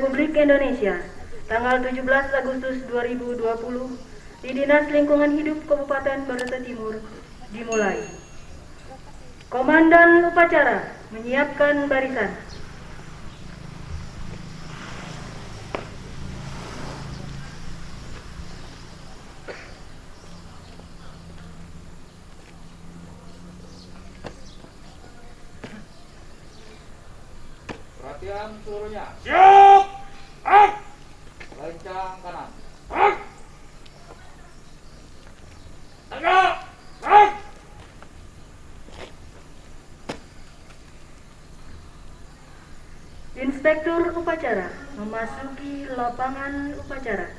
Republik Indonesia, tanggal 17 Agustus 2020 di Dinas Lingkungan Hidup Kabupaten Barito Timur dimulai. Komandan upacara menyiapkan barisan. Perhatian seluruhnya. Siap! Lencang kanan. Tegak! Inspektur upacara memasuki lapangan upacara.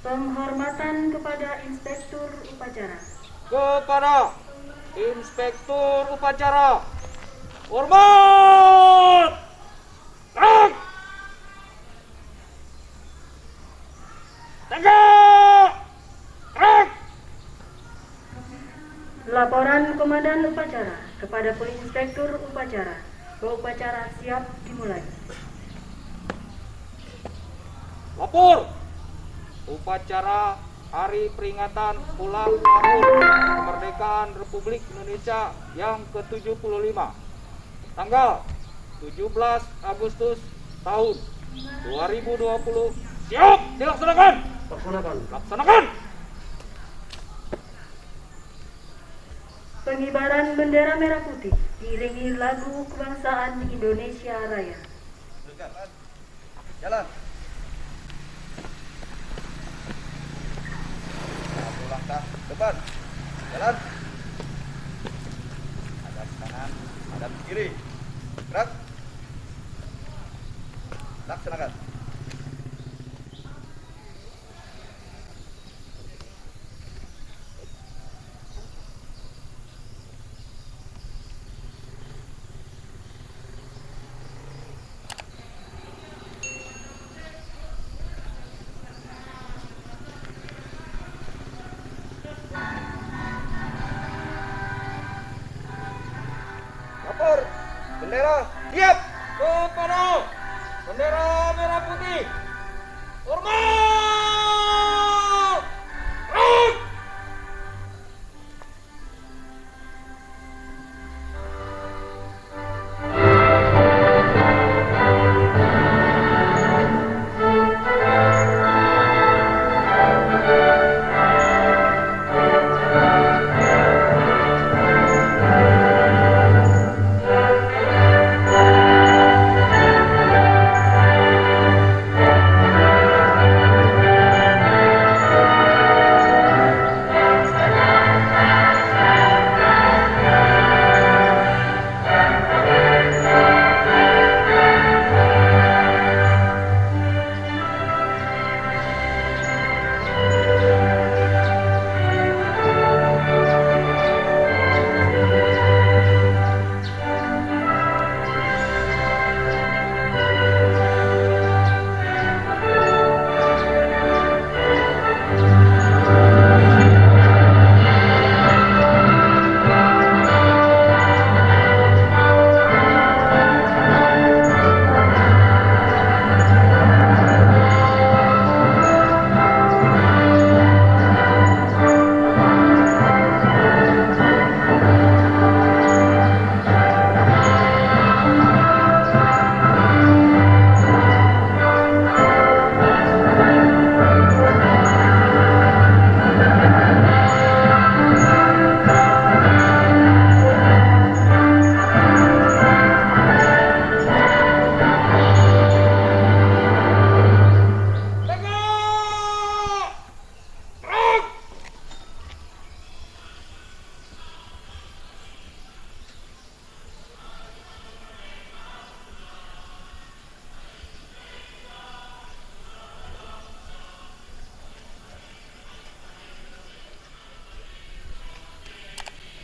Penghormatan kepada Inspektur upacara. Kepada Inspektur upacara. Hormat! Tegak! Laporan Komandan upacara kepada Inspektur upacara bahwa upacara siap dimulai. Lapor. Upacara Hari Peringatan Ulang Tahun Kemerdekaan Republik Indonesia yang ke-75 tanggal 17 Agustus tahun 2020 Siap! dilaksanakan. Laksanakan. Pengibaran bendera merah putih diiringi lagu kebangsaan Indonesia Raya. Jalan. Satu langkah depan. Jalan. Hadap kanan, hadap kiri. Gerak. Laksanakan. Lapor. Bendera siap. Kepada bendera merah putih. Hormat!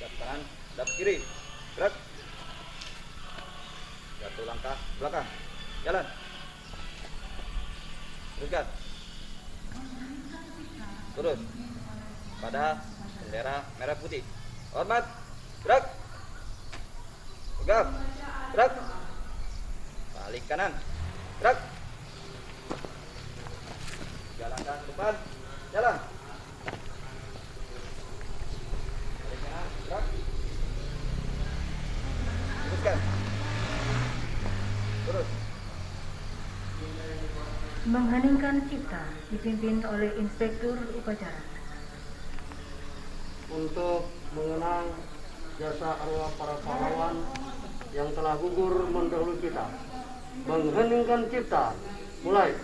Hadap kanan, hadap kiri. Gerak. Satu langkah belakang, jalan. Teruskan. Terus pada bendera merah putih. Hormat, gerak. Tegap, gerak. Balik kanan, gerak. Jalankan depan, jalan. Balik kanan, gerak. Teruskan. Terus. Mengheningkan cipta dipimpin oleh Inspektur Upacara. Untuk mengenang jasa arwah para pahlawan yang telah gugur mendahului kita. Mengheningkan cipta, mulai.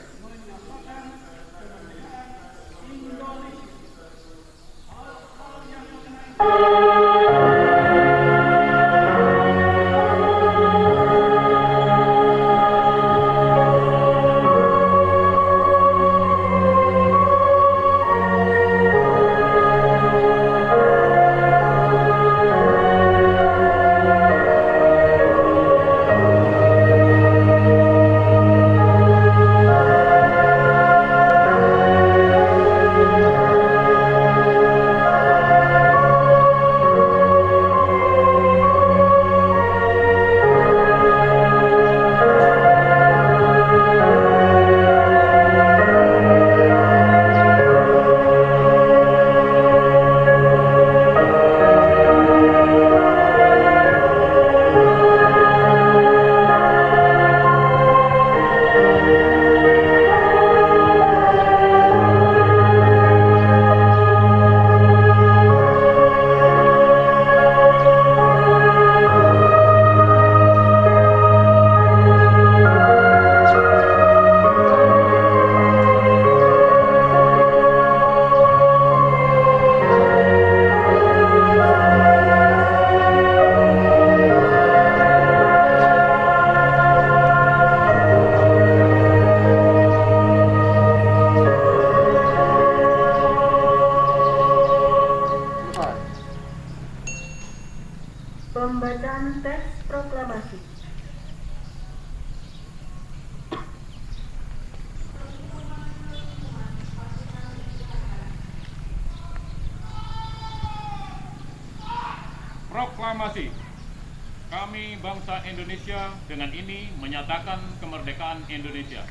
Pembacaan teks proklamasi. Proklamasi. Kami bangsa Indonesia dengan ini menyatakan kemerdekaan Indonesia.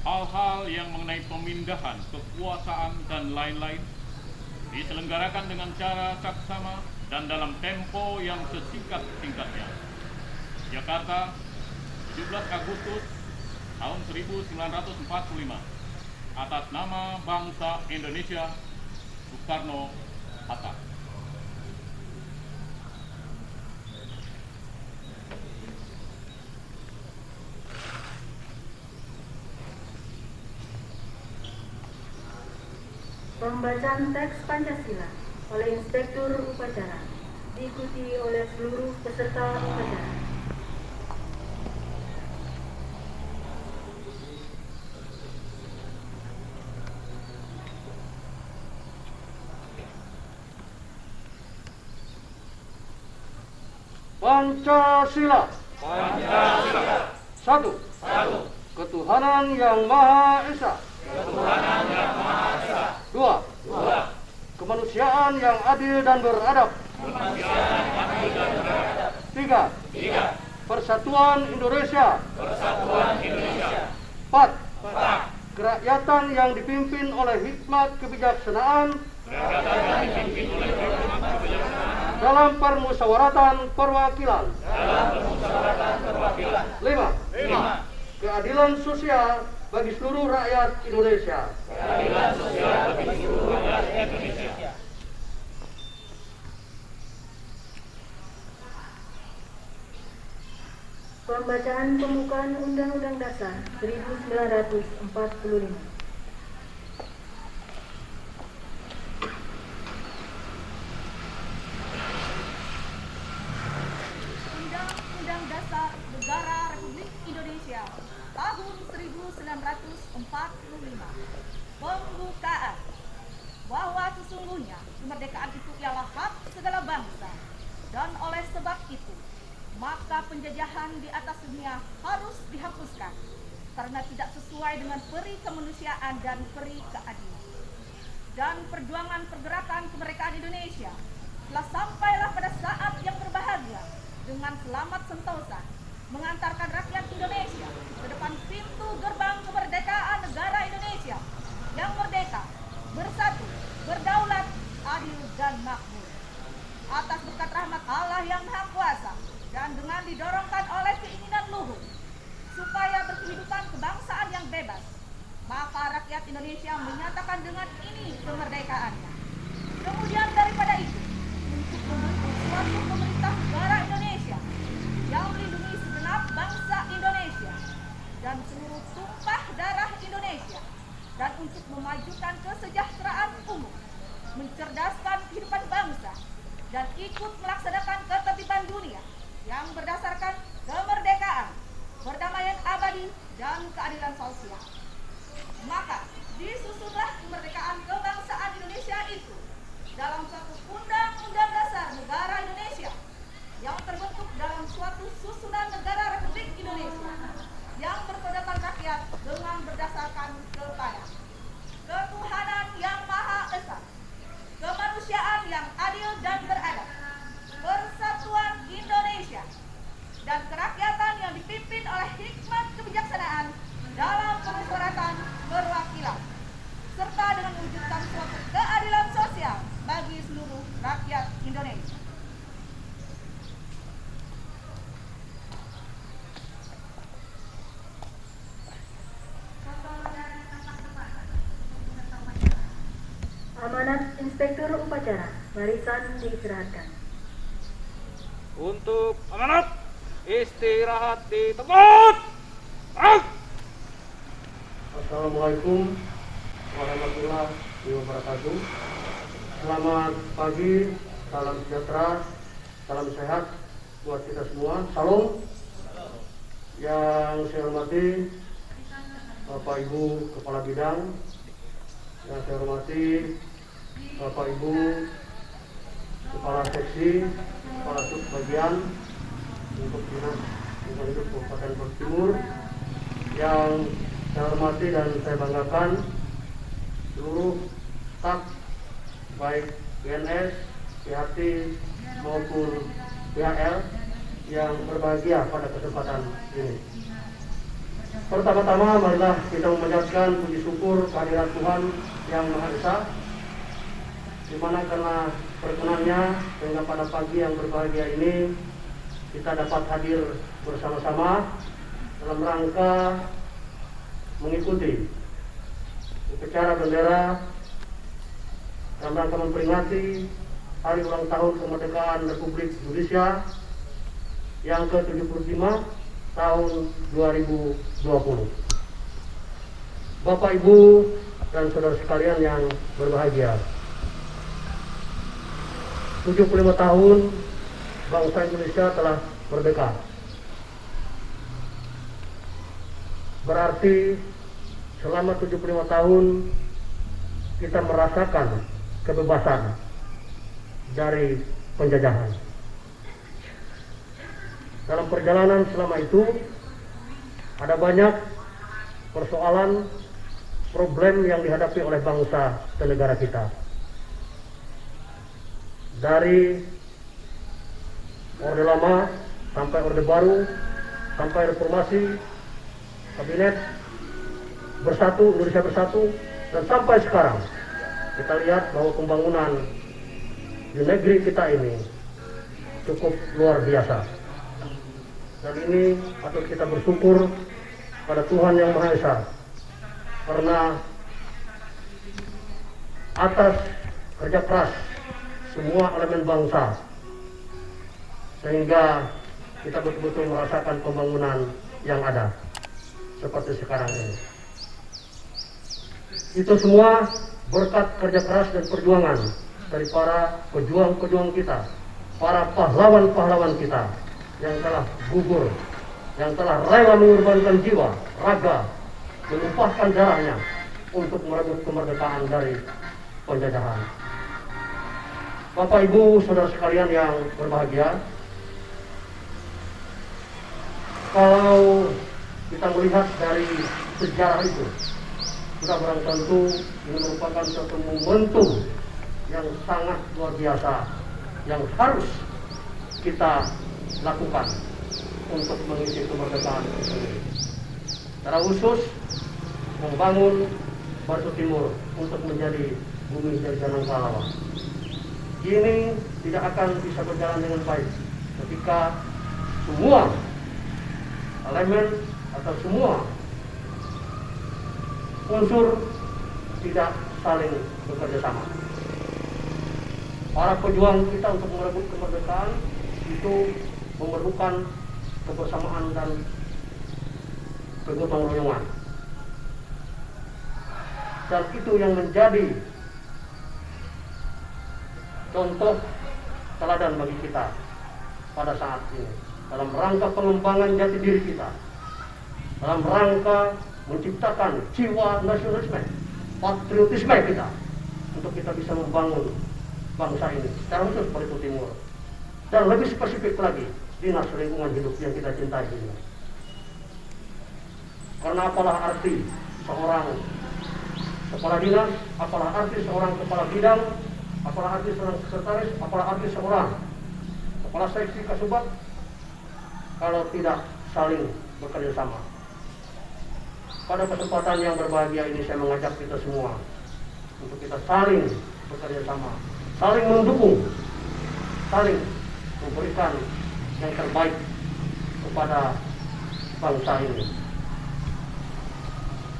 Hal-hal yang mengenai pemindahan kekuasaan dan lain-lain diselenggarakan dengan cara saksama dan dalam tempo yang sesingkat-singkatnya. Jakarta, 17 Agustus tahun 1945. Atas nama bangsa Indonesia, Soekarno-Hatta. Pembacaan teks Pancasila oleh Inspektur Upacara, diikuti oleh seluruh peserta upacara. Pancasila. Pancasila. Satu. Ketuhanan yang Maha Esa. Dua. Kemanusiaan yang adil dan beradab. Tiga. Persatuan Indonesia. Empat. Kerakyatan yang dipimpin oleh hikmat kebijaksanaan dalam permusyawaratan perwakilan. Lima. Keadilan sosial bagi seluruh rakyat Indonesia. Pembacaan pembukaan Undang-Undang Dasar 1945. Undang-Undang Dasar Negara Republik Indonesia tahun 1945. Pembukaan. Bahwa sesungguhnya kemerdekaan itu ialah hak segala bangsa, dan oleh sebab itu maka penjajahan di atas dunia harus dihapuskan karena tidak sesuai dengan peri kemanusiaan dan peri keadilan. Dan perjuangan pergerakan kemerdekaan Indonesia telah sampailah pada saat yang berbahagia dengan selamat sentosa mengantarkan rakyat Indonesia ke depan pintu gerbang kemerdekaan negara Indonesia yang merdeka, bersatu, berdaulat, adil, dan makmur. Atas berkat rahmat Allah yang Maha Kuasa dan dengan didorongkan oleh keinginan luhur supaya berkehidupan kebangsaan yang bebas, maka rakyat Indonesia menyatakan dengan ini kemerdekaannya. Kemudian daripada itu, untuk membentuk suatu pemerintah negara Indonesia yang melindungi segenap bangsa Indonesia dan seluruh tumpah darah Indonesia, dan untuk memajukan kesejahteraan umum, mencerdaskan kehidupan bangsa, dan ikut melaksanakan ketertiban dunia yang berdasarkan kemerdekaan, perdamaian abadi, dan keadilan sosial. Maka disusunlah kemerdekaan kebangsaan Indonesia itu dalam suatu undang-undang dasar negara Indonesia yang terbentuk dalam suatu susunan negara Republik Indonesia yang berkedaulatan rakyat dengan berdasarkan kepada ketuhanan yang Maha Esa, kemanusiaan yang adil dan beradab, persatuan Indonesia, dan kerakyatan yang dipimpin oleh hikmat kebijaksanaan dalam kemusyawaratan perwakilan, serta dengan mewujudkan suatu keadilan sosial bagi seluruh rakyat Indonesia. Amanat Inspektur Upacara, barisan diistirahatkan. Untuk amanat, istirahat di tempat. Assalamualaikum warahmatullahi wabarakatuh. Selamat pagi, salam sejahtera, salam sehat buat kita semua. Salam. Yang saya hormati Bapak Ibu Kepala Bidang, yang saya hormati Bapak Ibu Kepala Seksi, Kepala Subbagian untuk Dinas Lingkungan Hidup Kabupaten Brebes Timur, yang saya hormati dan saya banggakan seluruh staf baik PNS, PHT maupun PHL yang berbahagia pada kesempatan ini. Pertama-tama marilah kita memanjatkan puji syukur kehadirat Tuhan yang Maha Esa, di mana karena perkenannya sehingga pada pagi yang berbahagia ini kita dapat hadir bersama-sama dalam rangka mengikuti upacara bendera dalam rangka memperingati hari ulang tahun kemerdekaan Republik Indonesia yang ke-75 tahun 2020. Bapak, Ibu, dan saudara sekalian yang berbahagia, 75 tahun bangsa Indonesia telah merdeka. Berarti selama 75 tahun kita merasakan kebebasan dari penjajahan. Dalam perjalanan selama itu ada banyak persoalan, problem yang dihadapi oleh bangsa dan negara kita. Dari Orde Lama sampai Orde Baru, sampai reformasi, kabinet bersatu, Indonesia bersatu, dan sampai sekarang kita lihat bahwa pembangunan di negeri kita ini cukup luar biasa. Dan ini patut kita bersyukur pada Tuhan yang Maha Esa, karena atas kerja keras semua elemen bangsa, sehingga kita betul-betul merasakan pembangunan yang ada seperti sekarang ini. Itu semua berkat kerja keras dan perjuangan dari para pejuang-pejuang kita, para pahlawan-pahlawan kita yang telah gugur, yang telah rela mengorbankan jiwa, raga, menumpahkan darahnya untuk merebut kemerdekaan dari penjajahan. Bapak, Ibu, saudara sekalian yang berbahagia, kalau kita melihat dari sejarah itu, sudah barang tentu ini merupakan suatu momentum yang sangat luar biasa yang harus kita lakukan untuk mengisi kemerdekaan itu. Secara khusus membangun Batu Timur untuk menjadi bumi dari Janang Pahlawan. Ini tidak akan bisa berjalan dengan baik ketika semua elemen atau semua unsur tidak saling bekerja sama. Para pejuang kita untuk merebut kemerdekaan itu memerlukan kebersamaan dan kegotong royongan. Dan itu yang menjadi contoh teladan bagi kita pada saat ini dalam rangka pengembangan jati diri kita, dalam rangka menciptakan jiwa nasionalisme, patriotisme kita untuk kita bisa membangun bangsa ini secara khusus Batu Timur, dan lebih spesifik lagi Dinas Lingkungan Hidup yang kita cintai ini. Karena apalah arti seorang kepala dinas, apalah arti seorang kepala bidang, apalah arti seorang sekretaris, apalah arti seorang kepala seksi Kasubag kalau tidak saling bekerja sama. Pada kesempatan yang berbahagia ini saya mengajak kita semua untuk kita saling bekerja sama, saling mendukung, saling memberikan yang terbaik kepada bangsa ini.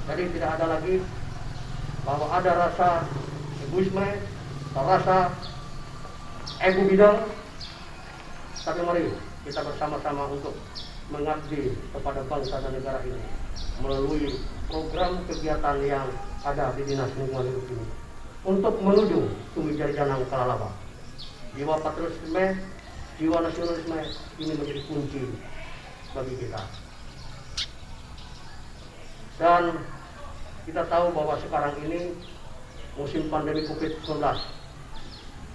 Jadi tidak ada lagi bahwa ada rasa egoisme, rasa ego bidang, tapi mari kita bersama-sama untuk mengabdi kepada bangsa dan negara ini melalui program kegiatan yang ada di Dinas Lingkungan Hidup ini untuk menuju Tumijari Janang Kalalaba. Jiwa patriotisme, jiwa nasionalisme ini menjadi kunci bagi kita. Dan kita tahu bahwa sekarang ini musim pandemi COVID-19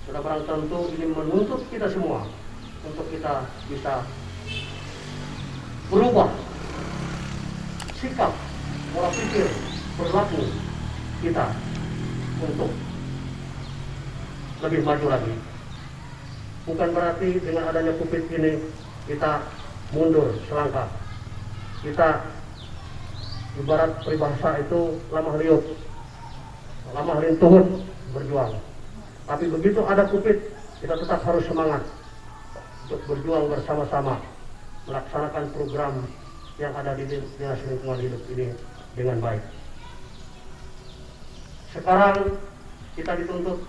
sudah barang tentu ini menuntut kita semua untuk kita bisa berubah sikap, pola pikir, perilaku kita untuk lebih maju lagi. Bukan berarti dengan adanya COVID ini kita mundur selangkah. Kita ibarat peribahasa itu lamah liuk, lamah lintuhun berjuang. Tapi begitu ada COVID, kita tetap harus semangat untuk berjuang bersama-sama melaksanakan program yang ada di Dinas Lingkungan Hidup ini dengan baik. Sekarang kita dituntut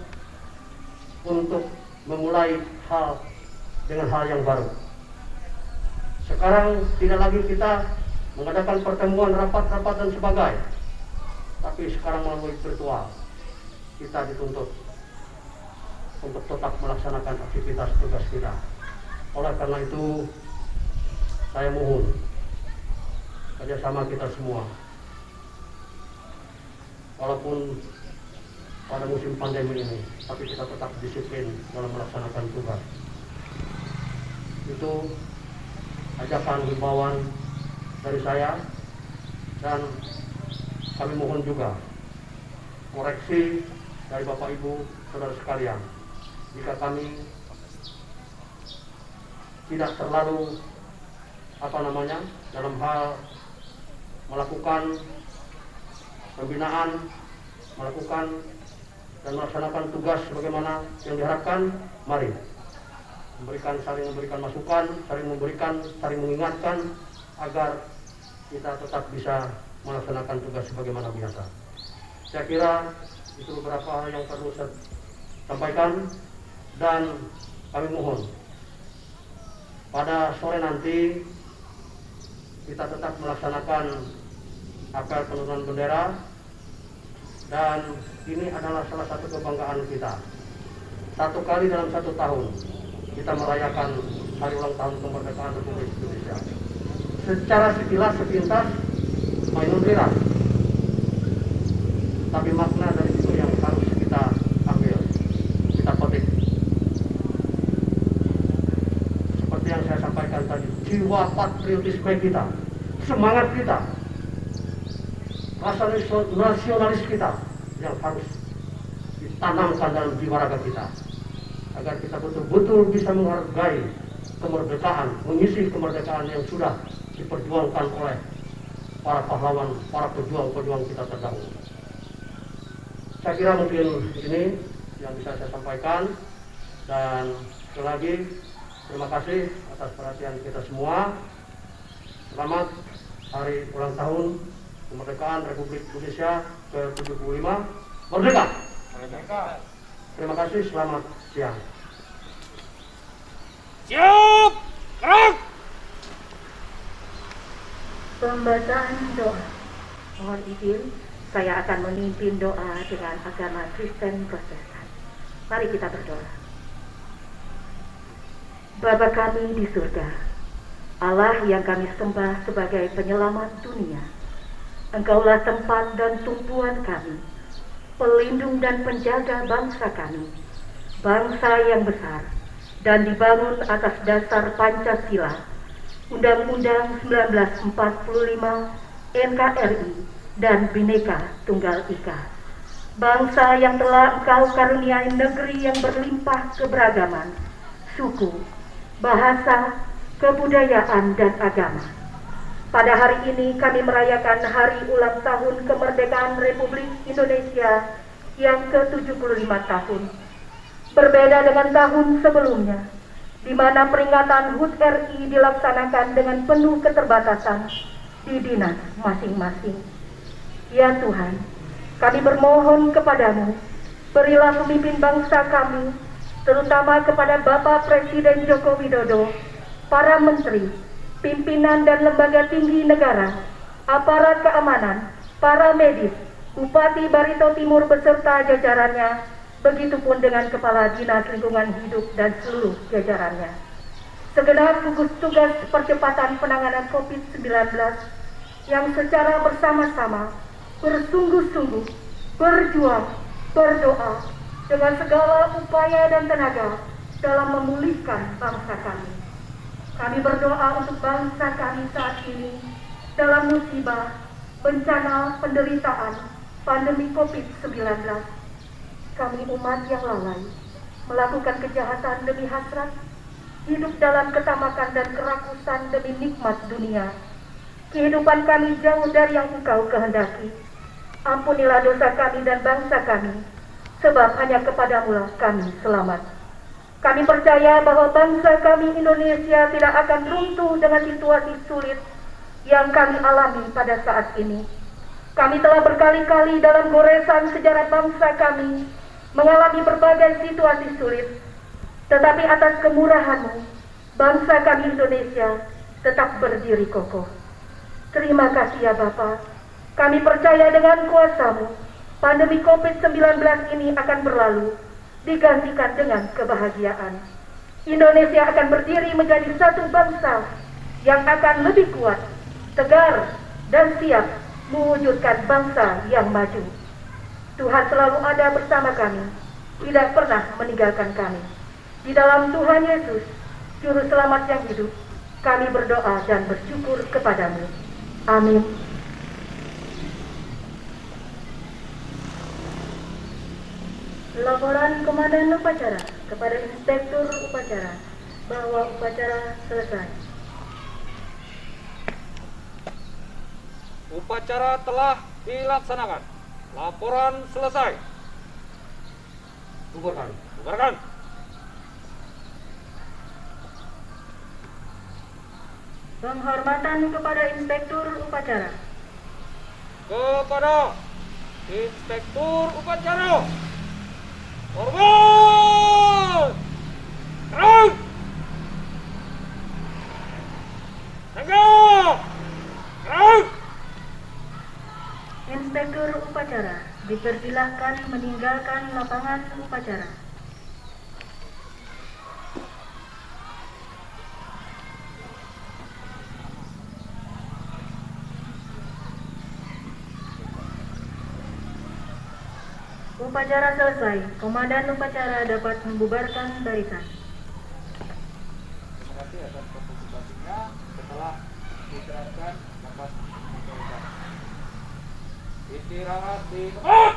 untuk memulai hal dengan hal yang baru. Sekarang tidak lagi kita mengadakan pertemuan, rapat-rapat dan sebagainya, tapi sekarang melalui virtual kita dituntut untuk tetap melaksanakan aktivitas tugas kita. Oleh karena itu saya mohon kerjasama kita semua, walaupun pada musim pandemi ini, tapi kita tetap disiplin dalam melaksanakan tugas. Itu ajakan himbauan dari saya, dan kami mohon juga koreksi dari Bapak Ibu saudara sekalian jika kami tidak terlalu dalam hal melakukan pembinaan, melakukan dan melaksanakan tugas sebagaimana yang diharapkan. Mari saling memberikan masukan, saling mengingatkan agar kita tetap bisa melaksanakan tugas sebagaimana biasa. Saya kira itu beberapa hal yang perlu saya sampaikan, dan kami mohon pada sore nanti kita tetap melaksanakan apel penurunan bendera, dan ini adalah salah satu kebanggaan kita. Satu kali dalam 1 tahun kita merayakan hari ulang tahun kemerdekaan Republik Indonesia. Secara sekilas sepintas mainun lirah, tapi makna dari itu yang harus kita ambil, kita petik. Seperti yang saya sampaikan tadi, jiwa patriotisme kita semangat kita, rasa nasionalis kita yang harus ditanamkan dalam jiwa raga kita, agar kita betul-betul bisa menghargai kemerdekaan, mengisi kemerdekaan yang sudah diperjuangkan oleh para pahlawan, para pejuang-pejuang kita terdahulu. Saya kira mungkin ini yang bisa saya sampaikan, dan sekali lagi terima kasih atas perhatian kita semua. Selamat hari ulang tahun kemerdekaan Republik Indonesia ke-75. Merdeka! Terima kasih, selamat siang. Siap! Gerak! Pembacaan doa. Mohon izin, saya akan memimpin doa dengan agama Kristen Protestan. Mari kita berdoa. Bapa kami di surga, Allah yang kami sembah sebagai penyelamat dunia, Engkaulah tempat dan tumpuan kami, pelindung dan penjaga bangsa kami, bangsa yang besar dan dibangun atas dasar Pancasila, Undang-Undang 1945, NKRI, dan Bhinneka Tunggal Ika. Bangsa yang telah Engkau karuniai negeri yang berlimpah keberagaman, suku, bahasa, kebudayaan, dan agama. Pada hari ini kami merayakan hari ulang tahun kemerdekaan Republik Indonesia yang ke-75 tahun. Berbeda dengan tahun sebelumnya, di mana peringatan HUT RI dilaksanakan dengan penuh keterbatasan di dinas masing-masing. Ya Tuhan, kami bermohon kepadamu, berilah pemimpin bangsa kami, terutama kepada Bapak Presiden Joko Widodo, para menteri, pimpinan dan lembaga tinggi negara, aparat keamanan, para medis, Bupati Barito Timur beserta jajarannya, begitupun dengan Kepala Dinas Lingkungan Hidup dan seluruh jajarannya. Segenap gugus tugas percepatan penanganan COVID-19 yang secara bersama-sama bersungguh-sungguh berjuang, berdoa dengan segala upaya dan tenaga dalam memulihkan bangsa kami. Kami berdoa untuk bangsa kami saat ini dalam musibah, bencana, penderitaan, pandemi COVID-19. Kami umat yang lalai, melakukan kejahatan demi hasrat, hidup dalam ketamakan dan kerakusan demi nikmat dunia. Kehidupan kami jauh dari yang Engkau kehendaki. Ampunilah dosa kami dan bangsa kami, sebab hanya kepadamu-lah kami selamat. Kami percaya bahwa bangsa kami Indonesia tidak akan runtuh dengan situasi sulit yang kami alami pada saat ini. Kami telah berkali-kali dalam goresan sejarah bangsa kami mengalami berbagai situasi sulit, tetapi atas kemurahan-Mu, bangsa kami Indonesia tetap berdiri kokoh. Terima kasih ya Bapa. Kami percaya dengan kuasa-Mu, pandemi COVID-19 ini akan berlalu, digantikan dengan kebahagiaan. Indonesia akan berdiri menjadi satu bangsa yang akan lebih kuat, tegar, dan siap mewujudkan bangsa yang maju. Tuhan selalu ada bersama kami, tidak pernah meninggalkan kami. Di dalam Tuhan Yesus, Juru Selamat yang hidup, kami berdoa dan bersyukur kepadamu. Amin. Laporan Komandan Upacara kepada Inspektur Upacara bahwa upacara selesai. Upacara telah dilaksanakan. Laporan selesai. Bubarkan. Bubarkan. Penghormatan kepada Inspektur Upacara. Kepada Inspektur Upacara. Hormat. Gerak. Tegak. Gerak. Inspektur Upacara dipersilahkan meninggalkan lapangan upacara. Upacara selesai. Komandan upacara dapat membubarkan barisan. Terima kasih atas partisipasinya. Setelah diterapkan tempat. Istirahat di tempat.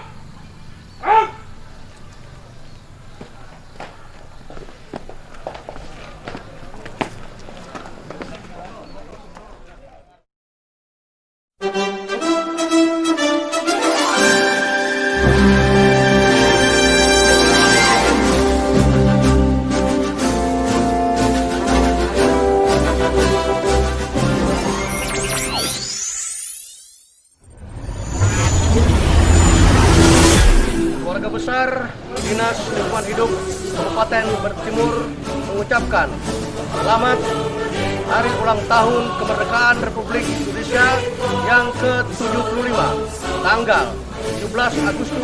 Keluarga besar Dinas Lingkungan Hidup Kabupaten Bertimur mengucapkan selamat Hari Ulang Tahun Kemerdekaan Republik Indonesia yang ke-75 tanggal 17 Agustus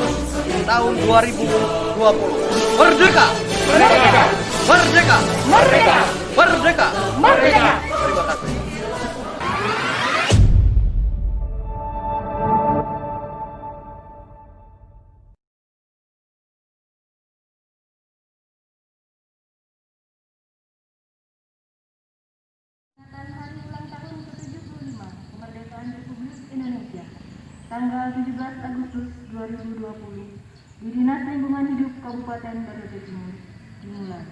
tahun 2020. Merdeka! Merdeka! Merdeka! Merdeka! Merdeka! Merdeka! Terima kasih. Hari ulang tahun ke-75 kemerdekaan Republik Indonesia tanggal 17 Agustus 2020 di Dinas Lingkungan Hidup Kabupaten Bertimur dimulai.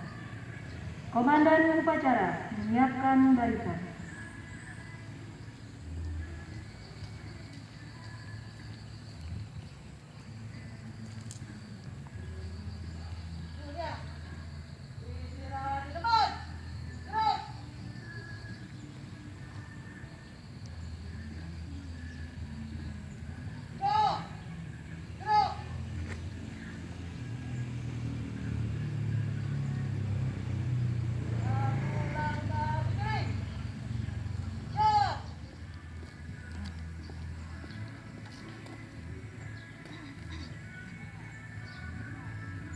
Komandan upacara menyiapkan barisan.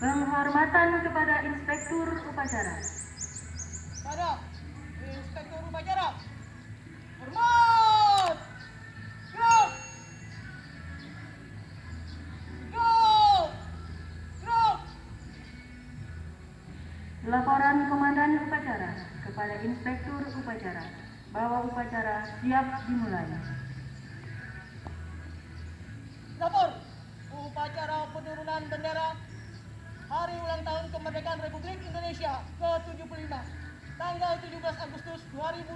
Penghormatan kepada Inspektur Upacara. Pada Inspektur Upacara. Hormat! Gerak! Gerak! Gerak! Laporan Komandan Upacara kepada Inspektur Upacara bahwa upacara siap dimulai. Lapor upacara penurunan bendera Hari Ulang Tahun Kemerdekaan Republik Indonesia ke-75 tanggal 17 Agustus 2020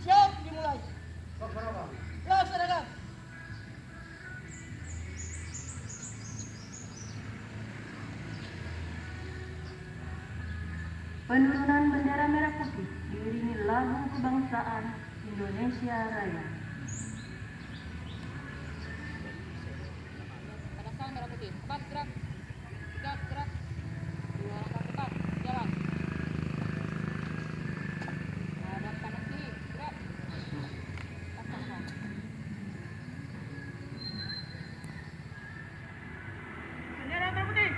siap dimulai. Laksanakan. Penurunan bendera merah putih diiringi lagu kebangsaan Indonesia Raya. Pada sang merah putih, cepat gerak, tegas gerak, 2 langkah depan, jalan. Hadap kanan kiri, gerak. Langkah. Bendera merah putih.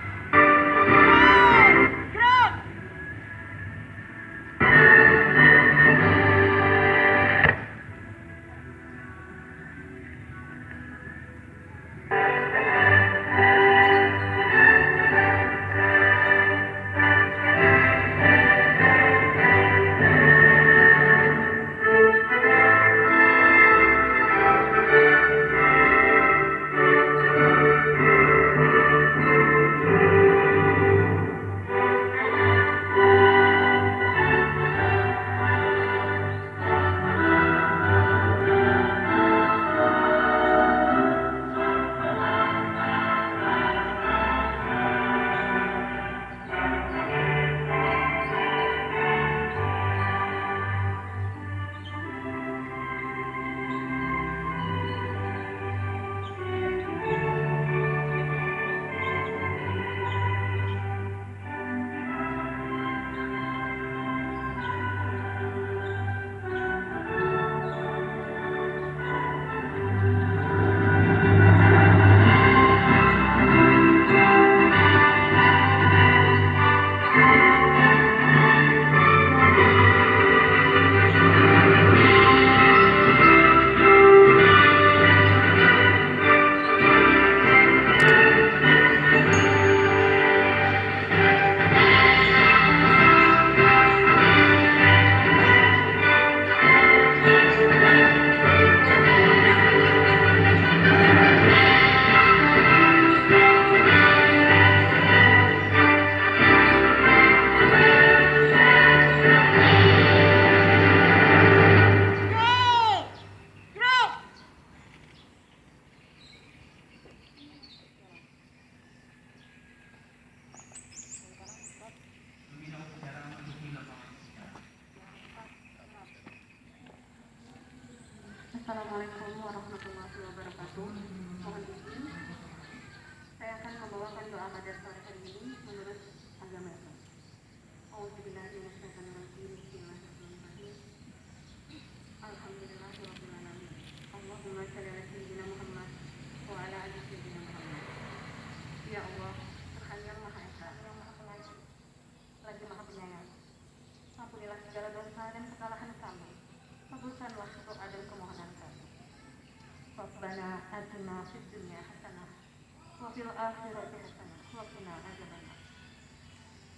Assalamualaikum warahmatullahi wabarakatuh. Mohon izin, saya akan membawakan doa pada sore hari ini menurut agama Islam. Auzubillahiminasyaitonirrajim. Bismillahirrahmanirrahim. Alhamdulillahirabbil alamin. Allahumma shalli ala sayyidina Muhammad wa ala ali sayyidina Muhammad. Ya Allah, Tuhan yang Maha Esa, yang Maha Pengasih, lagi Maha Penyayang. Ampunilah segala dosa dan kesalahan kami. Kabulkanlah doa dan permohonan kami. Rabbana atina fid dunya hasanah wa fil akhirati hasanah wa qina adzabannar.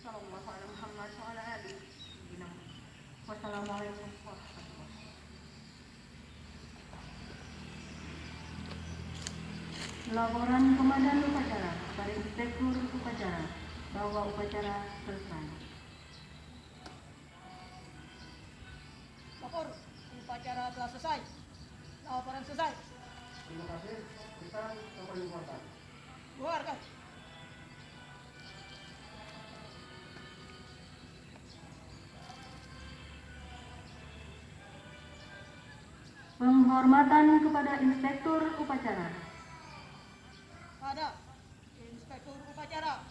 Sallallahu alaihi Muhammad wa ala alihi wasallam. Wassalamualaikum warahmatullahi wabarakatuh. Laporan Komandan Upacara pada Inspektur Upacara bahwa upacara selesai. Lapor, upacara telah selesai. Laporan selesai. Terima kasih. Kita kembali keluarkan. Keluarkan. Penghormatan kepada Inspektur Upacara. Ada Inspektur Upacara.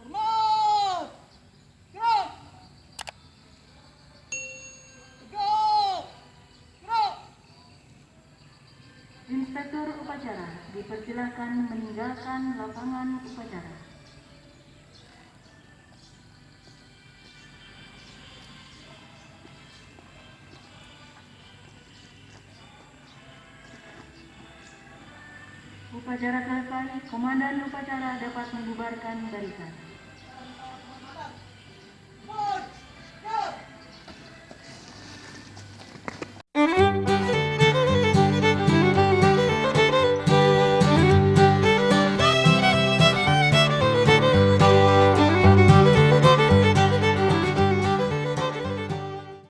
Hormat. Gerak. Tegak. Gerak. Inspektur Upacara dipersilakan meninggalkan lapangan upacara. Upacara selesai, Komandan Upacara dapat membubarkan barisan.